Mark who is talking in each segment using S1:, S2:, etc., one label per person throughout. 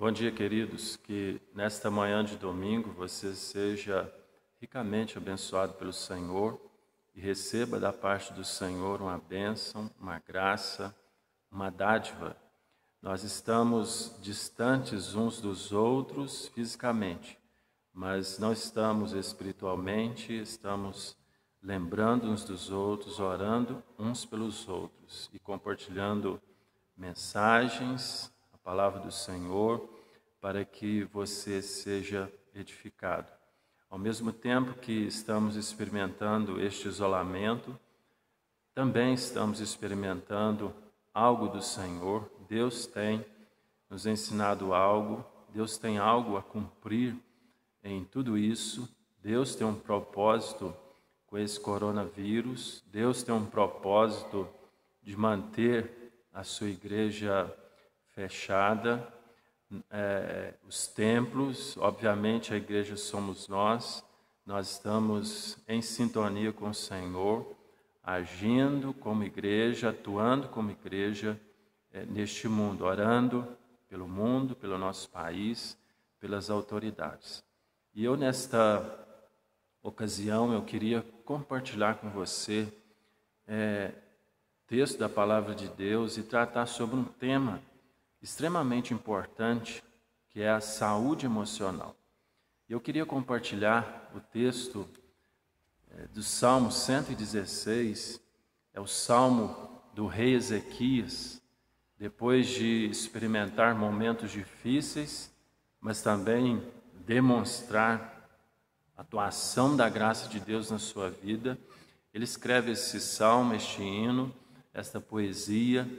S1: Bom dia, queridos. Que nesta manhã de domingo você seja ricamente abençoado pelo Senhor e receba da parte do Senhor uma bênção, uma graça, uma dádiva. Nós estamos distantes uns dos outros fisicamente, mas não estamos espiritualmente, estamos lembrando uns dos outros, orando uns pelos outros e compartilhando mensagens, a palavra do Senhor, para que você seja edificado. Ao mesmo tempo que estamos experimentando este isolamento, também estamos experimentando algo do Senhor. Deus tem nos ensinado algo, Deus tem algo a cumprir em tudo isso. Deus tem um propósito com esse coronavírus, Deus tem um propósito de manter a sua igreja fechada, os templos. Obviamente a igreja somos nós estamos em sintonia com o Senhor, agindo como igreja, atuando como igreja neste mundo, orando pelo mundo, pelo nosso país, pelas autoridades. E eu nesta ocasião eu queria compartilhar com você texto da Palavra de Deus e tratar sobre um tema extremamente importante, que é a saúde emocional. Eu queria compartilhar o texto do Salmo 116, é o Salmo do rei Ezequias, depois de experimentar momentos difíceis, mas também demonstrar a atuação da graça de Deus na sua vida. Ele escreve esse salmo, este hino, esta poesia,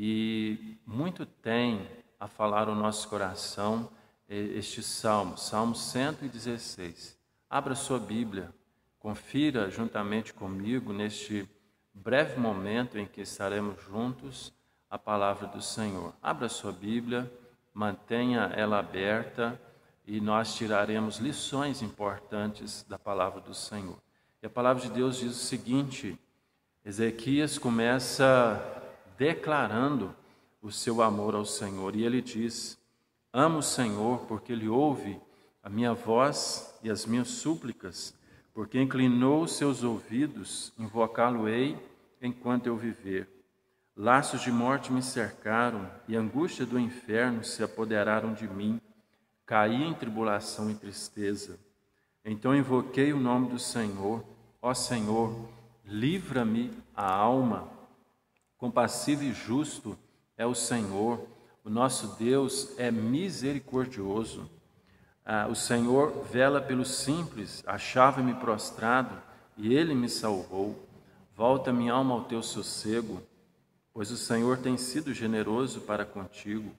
S1: e muito tem a falar o nosso coração este salmo, Salmo 116. Abra sua Bíblia, confira juntamente comigo neste breve momento em que estaremos juntos a palavra do Senhor. Abra sua Bíblia, mantenha ela aberta e nós tiraremos lições importantes da palavra do Senhor. E a palavra de Deus diz o seguinte: Ezequias começa declarando o seu amor ao Senhor, e ele diz: amo o Senhor porque Ele ouve a minha voz e as minhas súplicas, porque inclinou os seus ouvidos, invocá-lo-ei enquanto eu viver. Laços de morte me cercaram e a angústia do inferno se apoderaram de mim. Caí em tribulação e tristeza. Então invoquei o nome do Senhor. Ó Senhor, livra-me a alma. Compassivo e justo é o Senhor, o nosso Deus é misericordioso. O Senhor vela pelos simples, achava-me prostrado e Ele me salvou. Volta minha alma ao teu sossego, pois o Senhor tem sido generoso para contigo,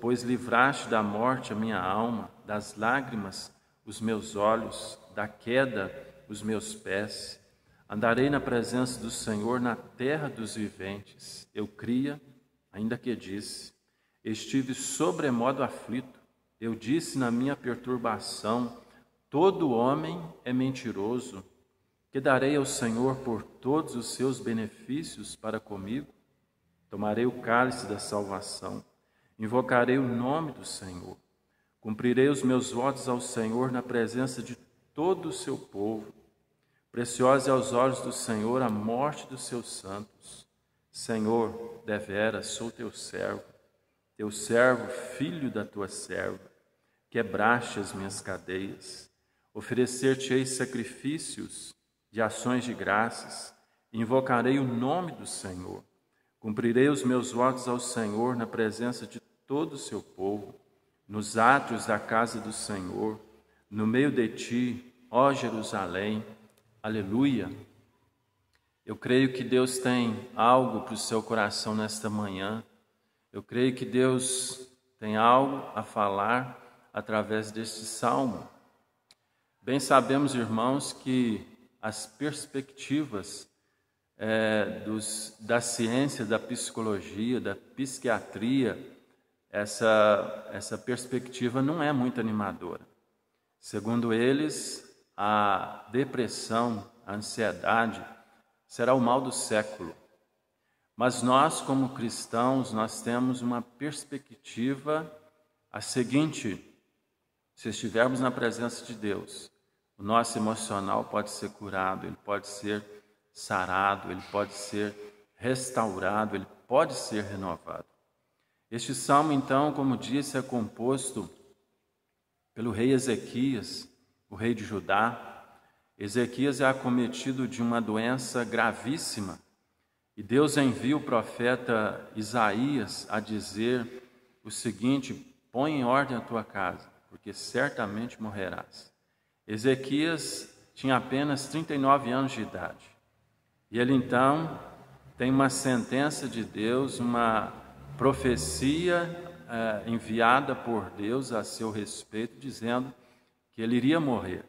S1: pois livraste da morte a minha alma, das lágrimas os meus olhos, da queda os meus pés. Andarei na presença do Senhor na terra dos viventes. Eu cria, ainda que disse, estive sobremodo aflito. Eu disse na minha perturbação, todo homem é mentiroso. Que darei ao Senhor por todos os seus benefícios para comigo? Tomarei o cálice da salvação, invocarei o nome do Senhor. Cumprirei os meus votos ao Senhor na presença de todo o seu povo. Preciosa é aos olhos do Senhor a morte dos seus santos. Senhor, deveras sou teu servo, filho da tua serva. Quebraste as minhas cadeias. Oferecer-te-ei sacrifícios de ações de graças. Invocarei o nome do Senhor. Cumprirei os meus votos ao Senhor na presença de todo o seu povo, nos átrios da casa do Senhor, no meio de ti, ó Jerusalém. Aleluia! Eu creio que Deus tem algo para o seu coração nesta manhã. Eu creio que Deus tem algo a falar através deste salmo. Bem sabemos, irmãos, que as perspectivas da ciência, da psicologia, da psiquiatria, essa perspectiva não é muito animadora. Segundo eles, a depressão, a ansiedade, será o mal do século. Mas nós, como cristãos, nós temos uma perspectiva a seguinte: se estivermos na presença de Deus, o nosso emocional pode ser curado, ele pode ser sarado, ele pode ser restaurado, ele pode ser renovado. Este salmo, então, como disse, é composto pelo rei Ezequias, o rei de Judá. Ezequias é acometido de uma doença gravíssima e Deus envia o profeta Isaías a dizer o seguinte: põe em ordem a tua casa, porque certamente morrerás. Ezequias tinha apenas 39 anos de idade. E ele então tem uma sentença de Deus, uma profecia enviada por Deus a seu respeito, dizendo que ele iria morrer.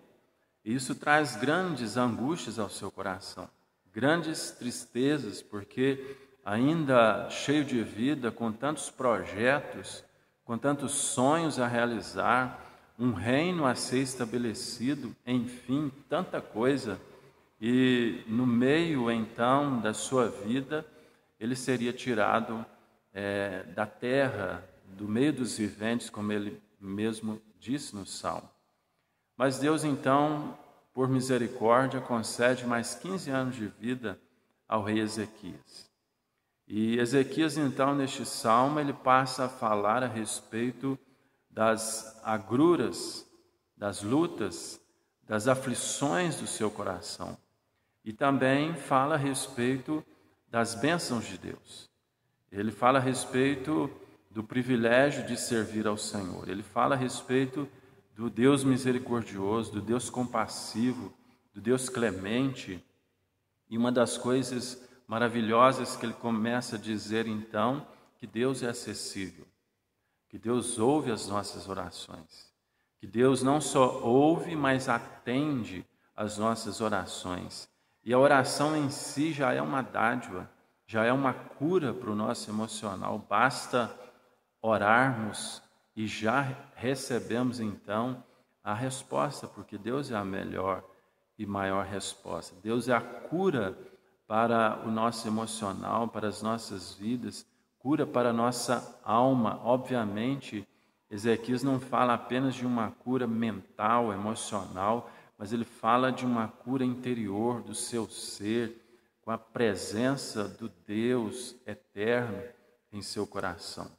S1: E isso traz grandes angústias ao seu coração, grandes tristezas, porque ainda cheio de vida, com tantos projetos, com tantos sonhos a realizar, um reino a ser estabelecido, enfim, tanta coisa. E no meio, então, da sua vida, ele seria tirado da terra, do meio dos viventes, como ele mesmo disse no Salmo. Mas Deus, então, por misericórdia, concede mais 15 anos de vida ao rei Ezequias. E Ezequias, então, neste Salmo, ele passa a falar a respeito das agruras, das lutas, das aflições do seu coração. E também fala a respeito das bênçãos de Deus. Ele fala a respeito do privilégio de servir ao Senhor. Ele fala a respeito do Deus misericordioso, do Deus compassivo, do Deus clemente. E uma das coisas maravilhosas que ele começa a dizer, então, que Deus é acessível, que Deus ouve as nossas orações, que Deus não só ouve, mas atende às nossas orações. E a oração em si já é uma dádiva, já é uma cura para o nosso emocional. Basta orarmos e já recebemos então a resposta, porque Deus é a melhor e maior resposta. Deus é a cura para o nosso emocional, para as nossas vidas, cura para a nossa alma. Obviamente, Ezequias não fala apenas de uma cura mental, emocional, mas ele fala de uma cura interior do seu ser, com a presença do Deus eterno em seu coração.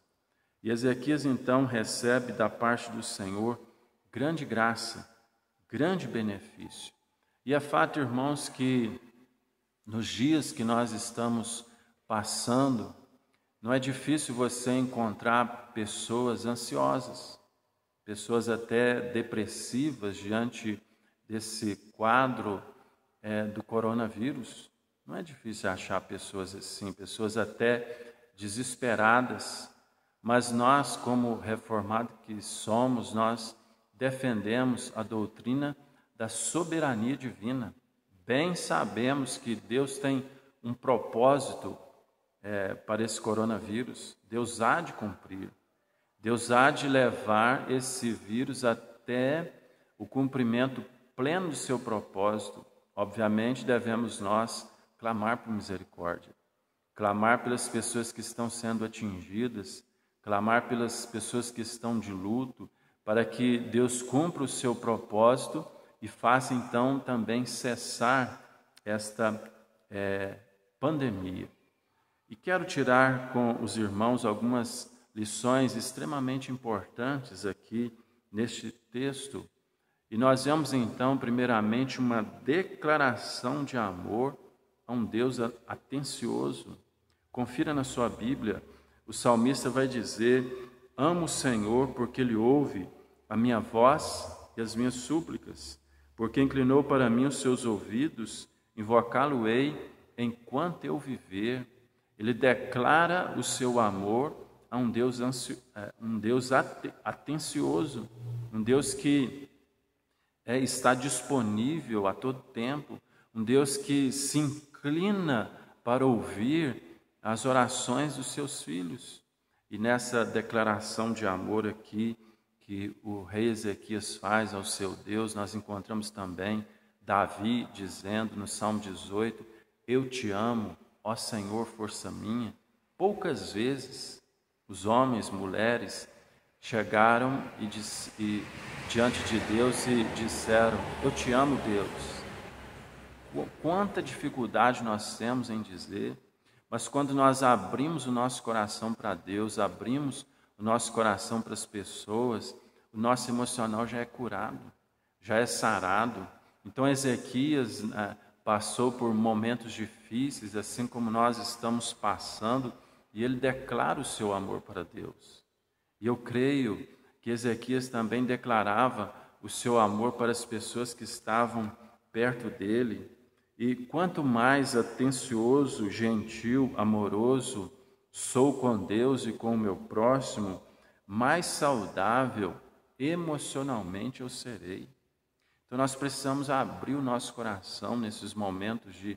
S1: E Ezequias então recebe da parte do Senhor grande graça, grande benefício. E é fato, irmãos, que nos dias que nós estamos passando, não é difícil você encontrar pessoas ansiosas, pessoas até depressivas diante desse quadro do coronavírus. Não é difícil achar pessoas assim, pessoas até desesperadas. Mas nós, como reformados que somos, nós defendemos a doutrina da soberania divina. Bem sabemos que Deus tem um propósito para esse coronavírus. Deus há de cumprir. Deus há de levar esse vírus até o cumprimento pleno do seu propósito. Obviamente, devemos nós clamar por misericórdia, clamar pelas pessoas que estão sendo atingidas, clamar pelas pessoas que estão de luto, para que Deus cumpra o seu propósito e faça então também cessar esta pandemia. E quero tirar com os irmãos algumas lições extremamente importantes aqui neste texto. E nós vemos então, primeiramente, uma declaração de amor a um Deus atencioso. Confira na sua Bíblia, o salmista vai dizer: amo o Senhor porque Ele ouve a minha voz e as minhas súplicas, porque inclinou para mim os seus ouvidos, invocá-lo-ei enquanto eu viver. Ele declara o seu amor a um Deus atencioso, um Deus que está disponível a todo tempo, um Deus que se inclina para ouvir as orações dos seus filhos. E nessa declaração de amor aqui, que o rei Ezequias faz ao seu Deus, nós encontramos também Davi dizendo no Salmo 18, eu te amo, ó Senhor, força minha. Poucas vezes os homens, mulheres chegaram e diante de Deus e disseram: eu te amo, Deus. Quanta dificuldade nós temos em dizer, mas quando nós abrimos o nosso coração para Deus, abrimos o nosso coração para as pessoas, o nosso emocional já é curado, já é sarado. Então Ezequias passou por momentos difíceis, assim como nós estamos passando, e ele declara o seu amor para Deus. E eu creio que Ezequias também declarava o seu amor para as pessoas que estavam perto dele. E quanto mais atencioso, gentil, amoroso sou com Deus e com o meu próximo, mais saudável emocionalmente eu serei. Então nós precisamos abrir o nosso coração nesses momentos de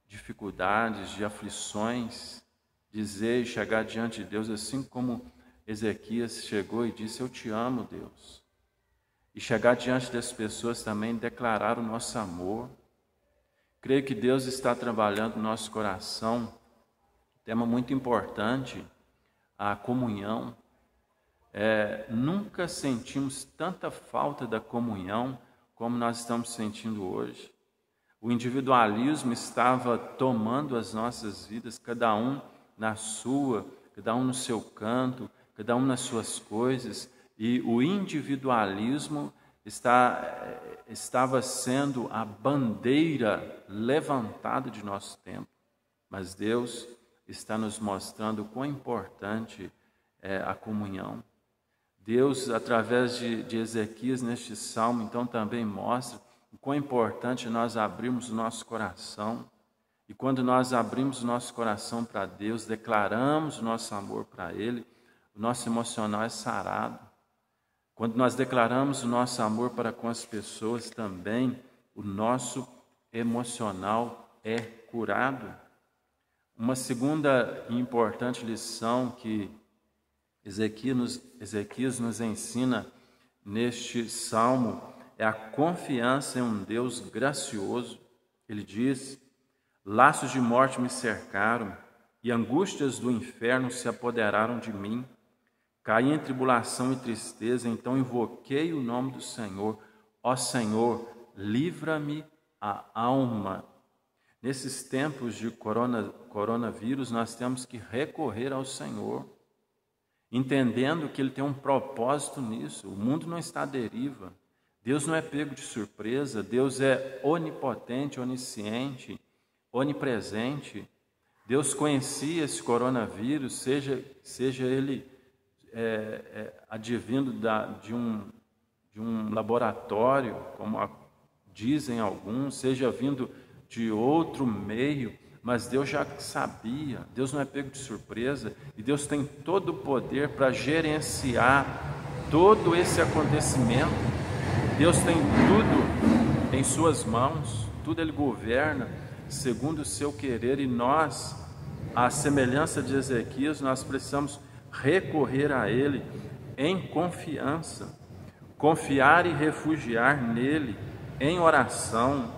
S1: dificuldades, de aflições, dizer e chegar diante de Deus assim como Ezequias chegou e disse: eu te amo, Deus. E chegar diante das pessoas também, declarar o nosso amor. Creio que Deus está trabalhando no nosso coração. Tema muito importante, a comunhão. Nunca sentimos tanta falta da comunhão como nós estamos sentindo hoje. O individualismo estava tomando as nossas vidas, cada um na sua, cada um no seu canto, cada um nas suas coisas, e o individualismo estava sendo a bandeira levantada de nosso tempo. Mas Deus está nos mostrando o quão importante é a comunhão. Deus, através de Ezequias, neste salmo, então também mostra o quão importante é nós abrirmos o nosso coração. E quando nós abrimos o nosso coração para Deus, declaramos o nosso amor para Ele, o nosso emocional é sarado. Quando nós declaramos o nosso amor para com as pessoas também, o nosso emocional é curado. Uma segunda e importante lição que Ezequias nos ensina neste salmo é a confiança em um Deus gracioso. Ele diz: laços de morte me cercaram e angústias do inferno se apoderaram de mim. Caí em tribulação e tristeza, então invoquei o nome do Senhor. Ó Senhor, livra-me a alma. Nesses tempos de coronavírus, nós temos que recorrer ao Senhor, entendendo que Ele tem um propósito nisso. O mundo não está à deriva. Deus não é pego de surpresa. Deus é onipotente, onisciente, onipresente. Deus conhecia esse coronavírus, seja ele advindo de um laboratório, como dizem alguns, seja vindo de outro meio, mas Deus já sabia. Deus não é pego de surpresa, e Deus tem todo o poder para gerenciar todo esse acontecimento. Deus tem tudo em suas mãos, tudo Ele governa segundo o seu querer, e nós, à semelhança de Ezequias, nós precisamos recorrer a Ele em confiança, confiar e refugiar nele em oração,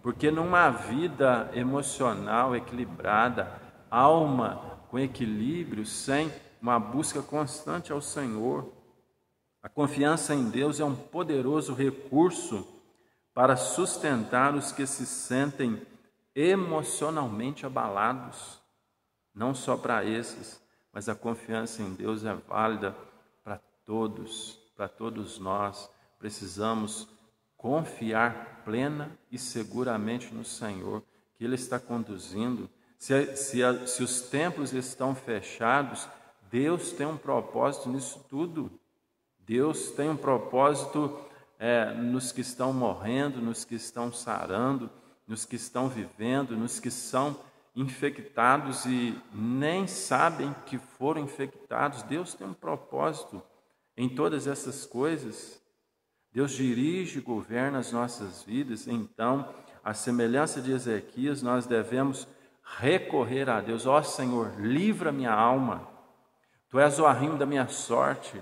S1: porque numa vida emocional equilibrada, alma com equilíbrio, sem uma busca constante ao Senhor, a confiança em Deus é um poderoso recurso para sustentar os que se sentem emocionalmente abalados. Não só para esses, mas a confiança em Deus é válida para todos nós. Precisamos confiar plena e seguramente no Senhor, que Ele está conduzindo. Se os templos estão fechados, Deus tem um propósito nisso tudo. Deus tem um propósito nos que estão morrendo, nos que estão sarando, nos que estão vivendo, nos que são infectados e nem sabem que foram infectados. Deus tem um propósito em todas essas coisas. Deus dirige e governa as nossas vidas. Então, à semelhança de Ezequias, nós devemos recorrer a Deus. Ó Senhor, livra minha alma. Tu és o arrimo da minha sorte.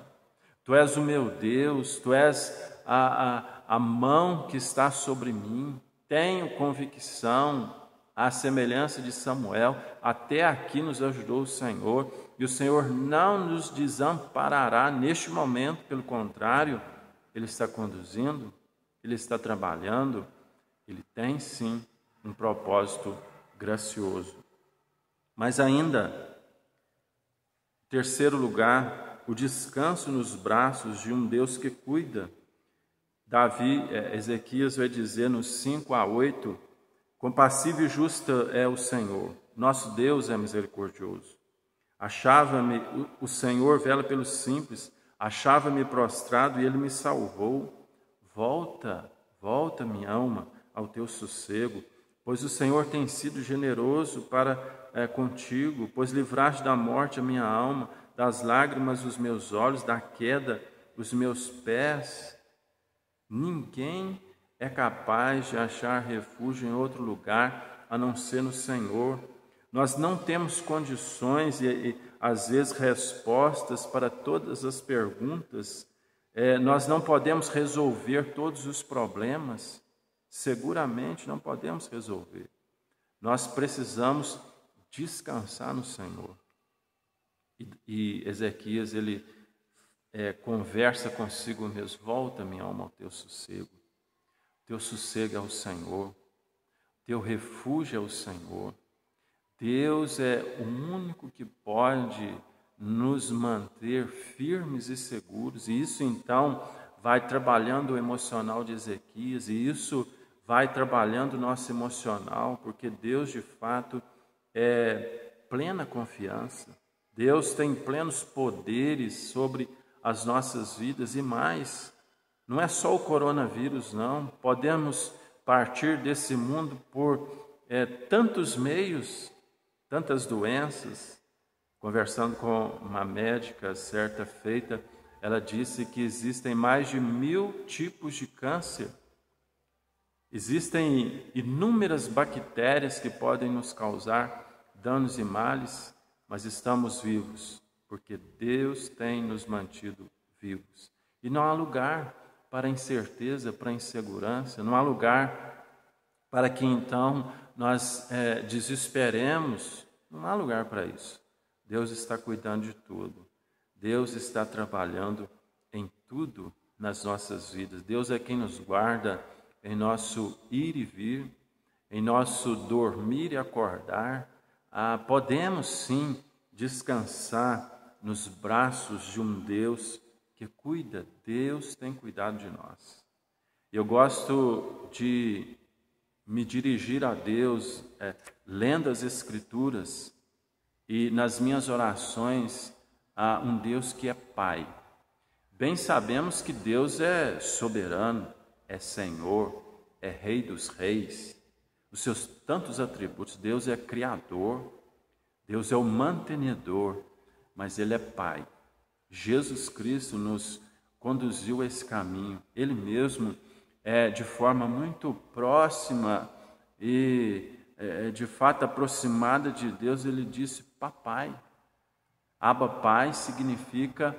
S1: Tu és o meu Deus. Tu és a mão que está sobre mim. Tenho convicção, à semelhança de Samuel, até aqui nos ajudou o Senhor, E o Senhor não nos desamparará neste momento, pelo contrário, Ele está conduzindo, Ele está trabalhando, Ele tem sim um propósito gracioso. Mas ainda, em terceiro lugar, o descanso nos braços de um Deus que cuida. Ezequias vai dizer nos 5-8, compassivo e justo é o Senhor, nosso Deus é misericordioso. Achava-me, o Senhor vela pelos simples, achava-me prostrado e Ele me salvou. Volta, minha alma, ao teu sossego, pois o Senhor tem sido generoso para contigo, pois livraste da morte a minha alma, das lágrimas os meus olhos, da queda os meus pés. Ninguém é capaz de achar refúgio em outro lugar a não ser no Senhor. Nós não temos condições e às vezes respostas para todas as perguntas. Nós não podemos resolver todos os problemas. Seguramente não podemos resolver. Nós precisamos descansar no Senhor. E Ezequias, ele conversa consigo mesmo. Volta, minha alma, ao teu sossego. Teu sossego é o Senhor. Teu refúgio é o Senhor. Deus é o único que pode nos manter firmes e seguros. E isso, então, vai trabalhando o emocional de Ezequias. E isso vai trabalhando o nosso emocional, porque Deus, de fato, é plena confiança. Deus tem plenos poderes sobre as nossas vidas e mais. Não é só o coronavírus, não. Podemos partir desse mundo por tantos meios, tantas doenças. Conversando com uma médica certa feita, ela disse que existem mais de 1000 tipos de câncer. Existem inúmeras bactérias que podem nos causar danos e males, mas estamos vivos, porque Deus tem nos mantido vivos. E não há lugar para incerteza, para insegurança, não há lugar para que então nós desesperemos, não há lugar para isso. Deus está cuidando de tudo, Deus está trabalhando em tudo nas nossas vidas. Deus é quem nos guarda em nosso ir e vir, em nosso dormir e acordar. Podemos sim descansar nos braços de um Deus que cuida. Deus tem cuidado de nós. Eu gosto de me dirigir a Deus lendo as Escrituras e nas minhas orações a um Deus que é Pai. Bem sabemos que Deus é soberano, é Senhor, é Rei dos Reis, os seus tantos atributos. Deus é Criador, Deus é o mantenedor, mas Ele é Pai. Jesus Cristo nos conduziu a esse caminho. Ele mesmo, de forma muito próxima e de fato aproximada de Deus, Ele disse papai. Abba Pai significa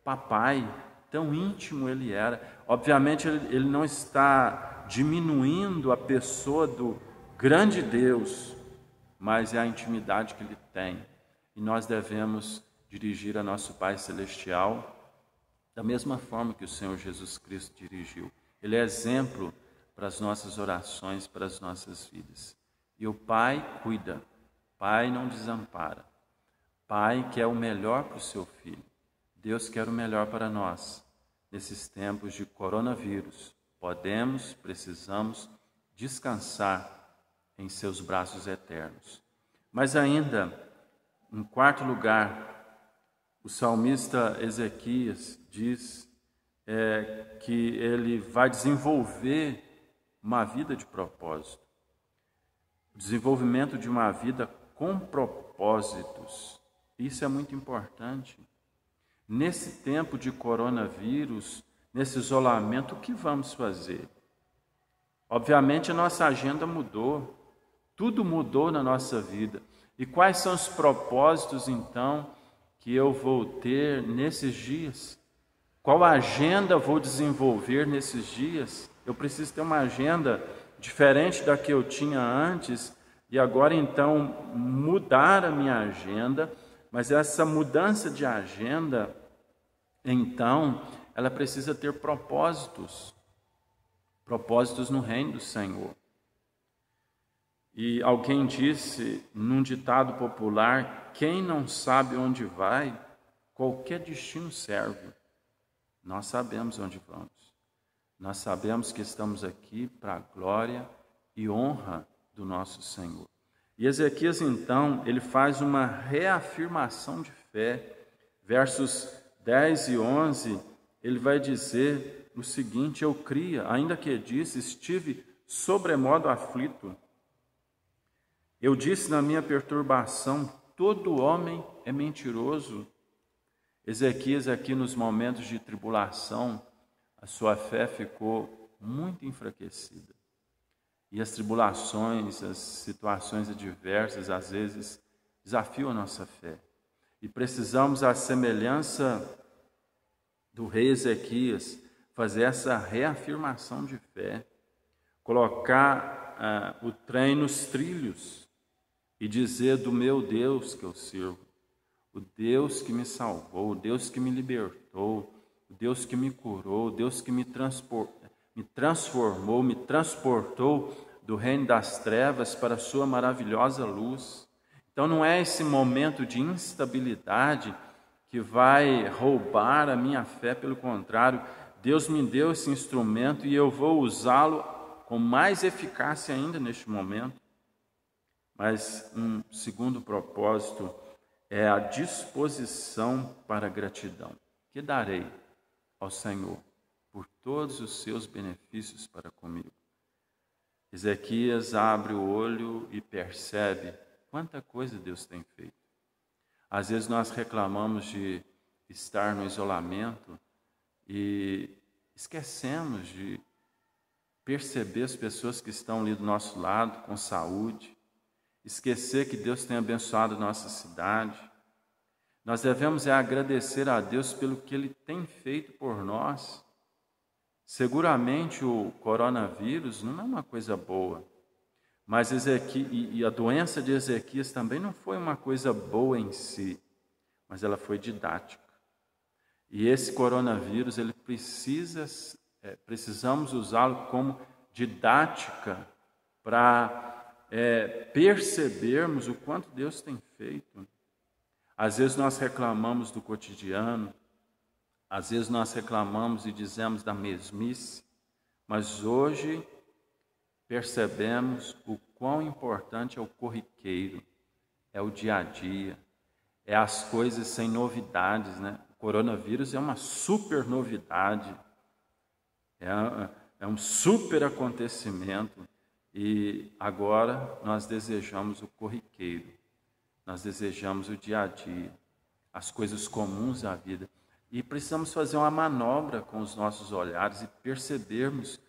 S1: papai, tão íntimo Ele era. Obviamente Ele não está diminuindo a pessoa do grande Deus, mas é a intimidade que Ele tem. E nós devemos dirigir a nosso Pai Celestial da mesma forma que o Senhor Jesus Cristo dirigiu. Ele é exemplo para as nossas orações, para as nossas vidas. E o Pai cuida, Pai não desampara. Pai quer o melhor para o seu filho. Deus quer o melhor para nós. Nesses tempos de coronavírus, precisamos descansar em seus braços eternos. Mas ainda, em quarto lugar, o salmista Ezequias diz que ele vai desenvolver uma vida de propósito. O desenvolvimento de uma vida com propósitos. Isso é muito importante. Nesse tempo de coronavírus, nesse isolamento, o que vamos fazer? Obviamente a nossa agenda mudou, tudo mudou na nossa vida. E quais são os propósitos, então, que eu vou ter nesses dias? Qual agenda vou desenvolver nesses dias? Eu preciso ter uma agenda diferente da que eu tinha antes e agora, então, mudar a minha agenda Mas essa mudança de agenda, então, ela precisa ter propósitos no reino do Senhor. E alguém disse, num ditado popular, quem não sabe onde vai, qualquer destino serve. Nós sabemos onde vamos. Nós sabemos que estamos aqui para a glória e honra do nosso Senhor. E Ezequias, então, ele faz uma reafirmação de fé. Versos 10 e 11, ele vai dizer o seguinte: eu cria, ainda que disse, estive sobremodo aflito. Eu disse na minha perturbação, todo homem é mentiroso. Ezequias, aqui nos momentos de tribulação, a sua fé ficou muito enfraquecida. E as tribulações, as situações adversas, às vezes, desafiam a nossa fé. E precisamos, à semelhança do rei Ezequias, fazer essa reafirmação de fé, colocar o trem nos trilhos e dizer do meu Deus que eu sirvo, o Deus que me salvou, o Deus que me libertou, o Deus que me curou, o Deus que me transformou, me transportou do reino das trevas para a sua maravilhosa luz. Então não é esse momento de instabilidade que vai roubar a minha fé, pelo contrário, Deus me deu esse instrumento e eu vou usá-lo com mais eficácia ainda neste momento. Mas um segundo propósito é a disposição para a gratidão. Que darei ao Senhor por todos os seus benefícios para comigo? Ezequias abre o olho e percebe quanta coisa Deus tem feito. Às vezes nós reclamamos de estar no isolamento e esquecemos de perceber as pessoas que estão ali do nosso lado com saúde, esquecer que Deus tem abençoado nossa cidade. Nós devemos agradecer a Deus pelo que Ele tem feito por nós. Seguramente o coronavírus não é uma coisa boa, mas a doença de Ezequias também não foi uma coisa boa em si, mas ela foi didática. E esse coronavírus, precisamos usá-lo como didática para percebermos o quanto Deus tem feito. Às vezes nós reclamamos do cotidiano, às vezes nós reclamamos e dizemos da mesmice, mas hoje percebemos o quão importante é o corriqueiro, é o dia a dia, é as coisas sem novidades, né? O coronavírus é uma super novidade, é um super acontecimento. E agora nós desejamos o corriqueiro, nós desejamos o dia a dia, as coisas comuns da vida. E precisamos fazer uma manobra com os nossos olhares e percebermos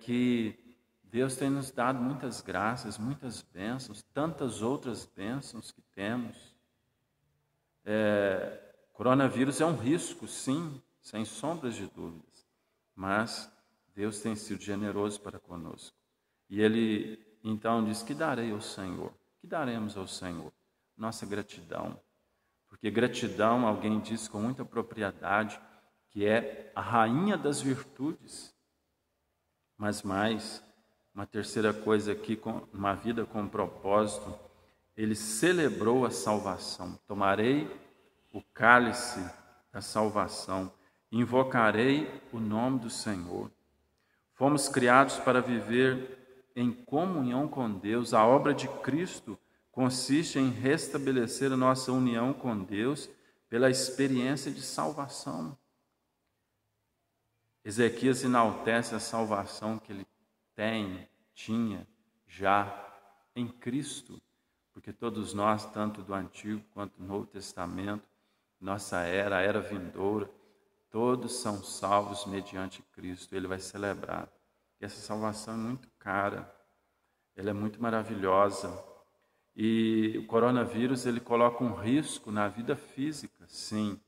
S1: que Deus tem nos dado muitas graças, muitas bênçãos, tantas outras bênçãos que temos. Coronavírus é um risco, sim, sem sombras de dúvidas, mas Deus tem sido generoso para conosco. E ele então diz: que darei ao Senhor? Que daremos ao Senhor? Nossa gratidão. Porque gratidão, alguém diz com muita propriedade, que é a rainha das virtudes. Mas mais, uma terceira coisa aqui, com uma vida com propósito, ele celebrou a salvação. Tomarei o cálice da salvação, invocarei o nome do Senhor. Fomos criados para viver em comunhão com Deus. A obra de Cristo consiste em restabelecer a nossa união com Deus pela experiência de salvação. Ezequias enaltece a salvação que ele tinha já em Cristo, porque todos nós, tanto do Antigo quanto do Novo Testamento, nossa era, a era vindoura, todos são salvos mediante Cristo. Ele vai celebrar. E essa salvação é muito cara, ela é muito maravilhosa. E o coronavírus, ele coloca um risco na vida física, sim,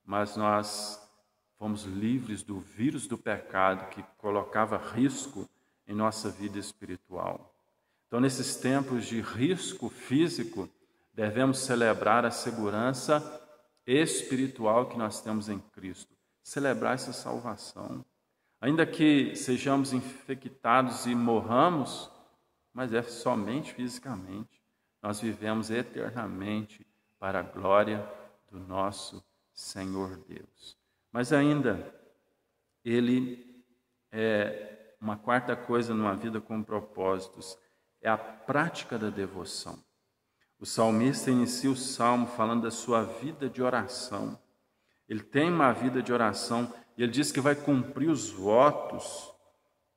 S1: mas nós fomos livres do vírus do pecado que colocava risco em nossa vida espiritual. Então, nesses tempos de risco físico, devemos celebrar a segurança espiritual que nós temos em Cristo, celebrar essa salvação. Ainda que sejamos infectados e morramos, mas é somente fisicamente, nós vivemos eternamente para a glória do nosso Senhor Deus. Mas ainda, ele é uma quarta coisa numa vida com propósitos, é a prática da devoção. O salmista inicia o salmo falando da sua vida de oração. Ele tem uma vida de oração e ele diz que vai cumprir os votos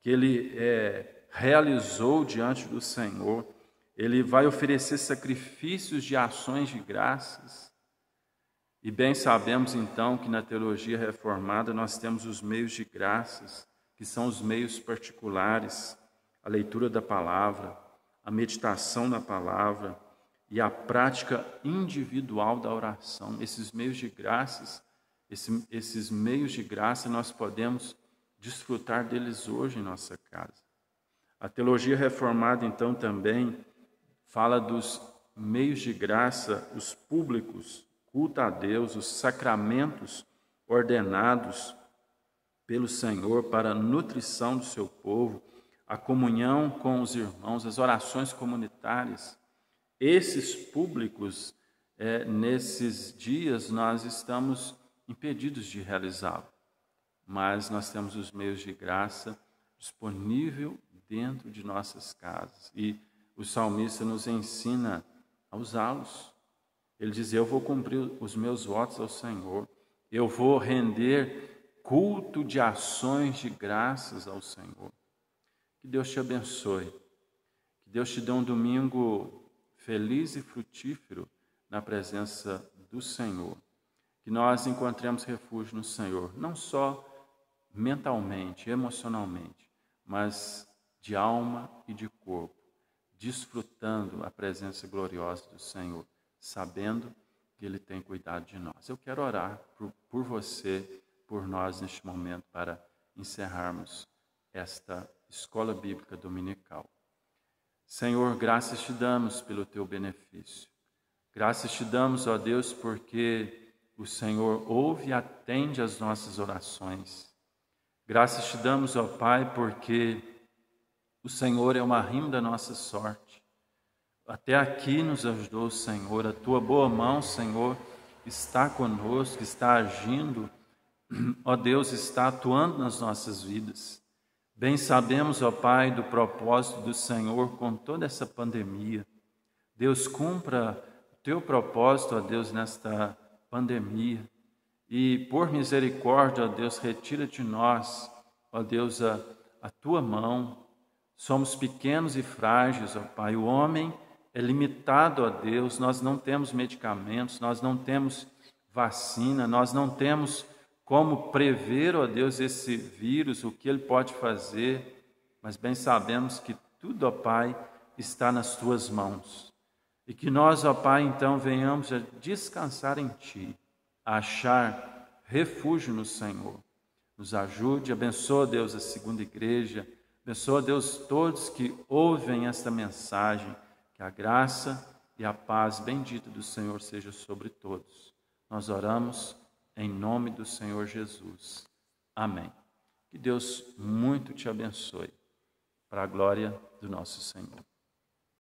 S1: que ele realizou diante do Senhor. Ele vai oferecer sacrifícios de ações de graças. E bem sabemos então que na teologia reformada nós temos os meios de graças, que são os meios particulares, a leitura da palavra, a meditação na palavra e a prática individual da oração. Esses meios de graças, esses meios de graça nós podemos desfrutar deles hoje em nossa casa. A teologia reformada então também fala dos meios de graça, os públicos, culto a Deus, os sacramentos ordenados pelo Senhor para a nutrição do seu povo, a comunhão com os irmãos, as orações comunitárias. Esses públicos, nesses dias, nós estamos impedidos de realizá-lo, mas nós temos os meios de graça disponível dentro de nossas casas e o salmista nos ensina a usá-los. Ele diz: eu vou cumprir os meus votos ao Senhor, eu vou render culto de ações de graças ao Senhor. Que Deus te abençoe, que Deus te dê um domingo feliz e frutífero na presença do Senhor, que nós encontremos refúgio no Senhor, não só mentalmente, emocionalmente, mas de alma e de corpo, desfrutando a presença gloriosa do Senhor, sabendo que Ele tem cuidado de nós. Eu quero orar por você, por nós neste momento, para encerrarmos esta escola bíblica dominical. Senhor, graças te damos pelo teu benefício. Graças te damos, ó Deus, porque o Senhor ouve e atende as nossas orações. Graças te damos, ó Pai, porque o Senhor é uma rima da nossa sorte. Até aqui nos ajudou o Senhor, a tua boa mão, Senhor, está conosco, está agindo, ó Deus, está atuando nas nossas vidas. Bem sabemos, ó Pai, do propósito do Senhor com toda essa pandemia. Deus, cumpra o teu propósito, ó Deus, nesta pandemia. E por misericórdia, ó Deus, retira de nós, ó Deus, a tua mão. Somos pequenos e frágeis, ó Pai. O homem é limitado, ó Deus. Nós não temos medicamentos, nós não temos vacina, nós não temos como prever, ó Deus, esse vírus, o que ele pode fazer, mas bem sabemos que tudo, ó Pai, está nas tuas mãos. E que nós, ó Pai, então venhamos a descansar em Ti, a achar refúgio no Senhor. Nos ajude, abençoa, Deus, a segunda igreja, abençoa, Deus, todos que ouvem esta mensagem, que a graça e a paz bendita do Senhor seja sobre todos. Nós oramos em nome do Senhor Jesus. Amém. Que Deus muito te abençoe, para a glória do nosso Senhor.